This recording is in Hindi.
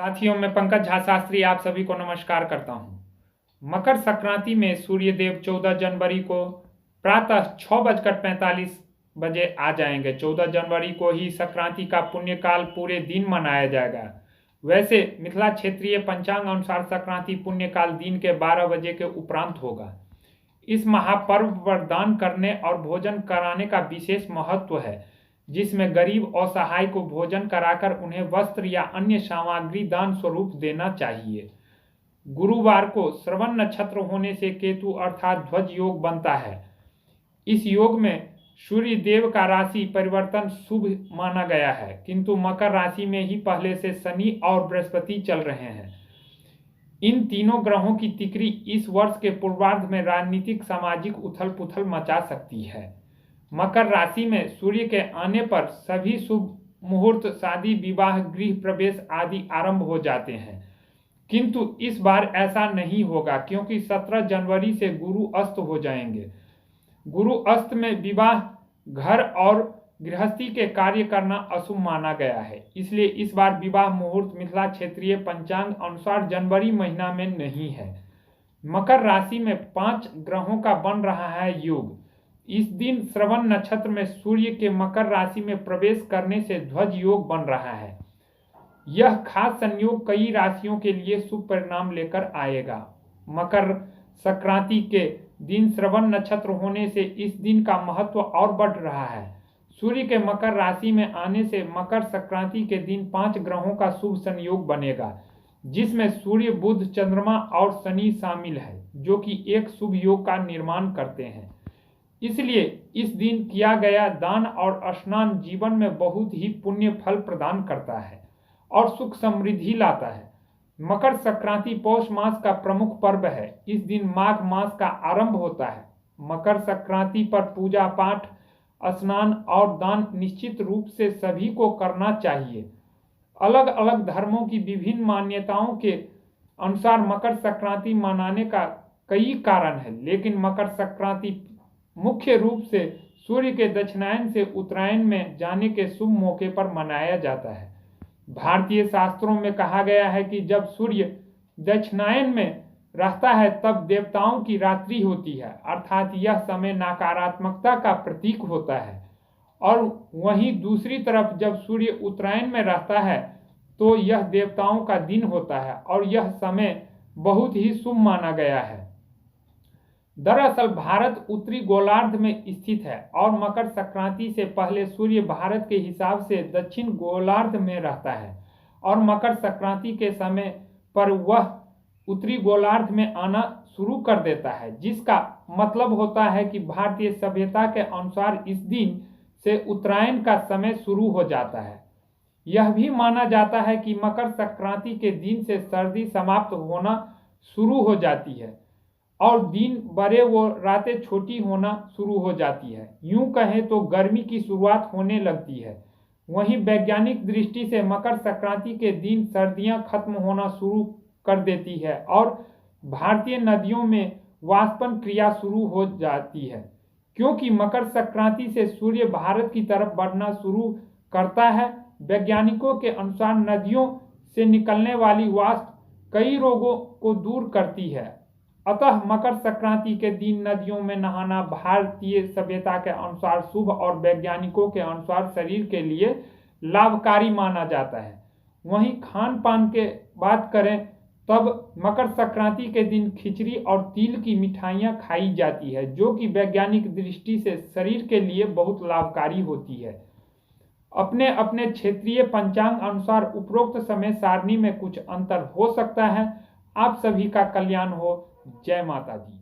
साथियों, मैं पंकज झा शास्त्री आप सभी को नमस्कार करता हूं। मकर संक्रांति में सूर्यदेव 14 जनवरी को प्रातः 6:45 बजे आ जाएंगे। 14 जनवरी को ही संक्रांति का पुण्यकाल पूरे दिन मनाया जाएगा। वैसे मिथिला क्षेत्रीय पंचांग अनुसार संक्रांति पुण्यकाल दिन के 12 बजे के उपरांत होगा। इस महापर्व पर दान करने और भोजन कराने का विशेष महत्व है, जिसमें गरीब असहाय को भोजन कराकर उन्हें वस्त्र या अन्य सामग्री दान स्वरूप देना चाहिए। गुरुवार को श्रवण नक्षत्र होने से केतु अर्थात ध्वज योग बनता है। इस योग में सूर्य देव का राशि परिवर्तन शुभ माना गया है, किंतु मकर राशि में ही पहले से शनि और बृहस्पति चल रहे हैं। इन तीनों ग्रहों की तिकड़ी इस वर्ष के पूर्वार्ध में राजनीतिक सामाजिक उथल पुथल मचा सकती है। मकर राशि में सूर्य के आने पर सभी शुभ मुहूर्त, शादी, विवाह, गृह प्रवेश आदि आरंभ हो जाते हैं, किंतु इस बार ऐसा नहीं होगा क्योंकि 17 जनवरी से गुरु अस्त हो जाएंगे। गुरु अस्त में विवाह, घर और गृहस्थी के कार्य करना अशुभ माना गया है। इसलिए इस बार विवाह मुहूर्त मिथिला क्षेत्रीय पंचांग अनुसार जनवरी महीना में नहीं है। मकर राशि में 5 ग्रहों का बन रहा है योग। इस दिन श्रवण नक्षत्र में सूर्य के मकर राशि में प्रवेश करने से ध्वज योग बन रहा है। यह खास संयोग कई राशियों के लिए शुभ परिणाम लेकर आएगा। मकर संक्रांति के दिन श्रवण नक्षत्र होने से इस दिन का महत्व और बढ़ रहा है। सूर्य के मकर राशि में आने से मकर संक्रांति के दिन 5 ग्रहों का शुभ संयोग बनेगा, जिसमें सूर्य, बुध, चंद्रमा और शनि शामिल है, जो कि एक शुभ योग का निर्माण करते हैं। इसलिए इस दिन किया गया दान और स्नान जीवन में बहुत ही पुण्य फल प्रदान करता है और सुख समृद्धि लाता है। मकर संक्रांति पौष मास का प्रमुख पर्व है। इस दिन माघ मास का आरंभ होता है। मकर संक्रांति पर पूजा पाठ, स्नान और दान निश्चित रूप से सभी को करना चाहिए। अलग अलग धर्मों की विभिन्न मान्यताओं के अनुसार मकर संक्रांति मनाने का कई कारण है, लेकिन मकर संक्रांति मुख्य रूप से सूर्य के दक्षिणायन से उत्तरायण में जाने के शुभ मौके पर मनाया जाता है। भारतीय शास्त्रों में कहा गया है कि जब सूर्य दक्षिणायन में रहता है तब देवताओं की रात्रि होती है, अर्थात यह समय नकारात्मकता का प्रतीक होता है। और वहीं दूसरी तरफ जब सूर्य उत्तरायण में रहता है तो यह देवताओं का दिन होता है और यह समय बहुत ही शुभ माना गया है। दरअसल भारत उत्तरी गोलार्ध में स्थित है और मकर संक्रांति से पहले सूर्य भारत के हिसाब से दक्षिण गोलार्ध में रहता है और मकर संक्रांति के समय पर वह उत्तरी गोलार्ध में आना शुरू कर देता है, जिसका मतलब होता है कि भारतीय सभ्यता के अनुसार इस दिन से उत्तरायण का समय शुरू हो जाता है। यह भी माना जाता है कि मकर संक्रांति के दिन से सर्दी समाप्त होना शुरू हो जाती है और दिन बड़े व रातें छोटी होना शुरू हो जाती है। यूं कहें तो गर्मी की शुरुआत होने लगती है। वहीं वैज्ञानिक दृष्टि से मकर संक्रांति के दिन सर्दियां खत्म होना शुरू कर देती है और भारतीय नदियों में वाष्पन क्रिया शुरू हो जाती है। क्योंकि मकर संक्रांति से सूर्य भारत की तरफ बढ़ना शुरू करता है, वैज्ञानिकों के अनुसार नदियों से निकलने वाली वाष्प कई रोगों को दूर करती है। अतः मकर संक्रांति के दिन नदियों में नहाना भारतीय सभ्यता के अनुसार शुभ और वैज्ञानिकों के अनुसार शरीर के लिए लाभकारी माना जाता है। वहीं खान पान के बात करें तब मकर संक्रांति के दिन खिचड़ी और तिल की मिठाइयाँ खाई जाती है, जो कि वैज्ञानिक दृष्टि से शरीर के लिए बहुत लाभकारी होती है। अपने अपने क्षेत्रीय पंचांग अनुसार उपरोक्त समय सारणी में कुछ अंतर हो सकता है। आप सभी का कल्याण हो। जय माता दी।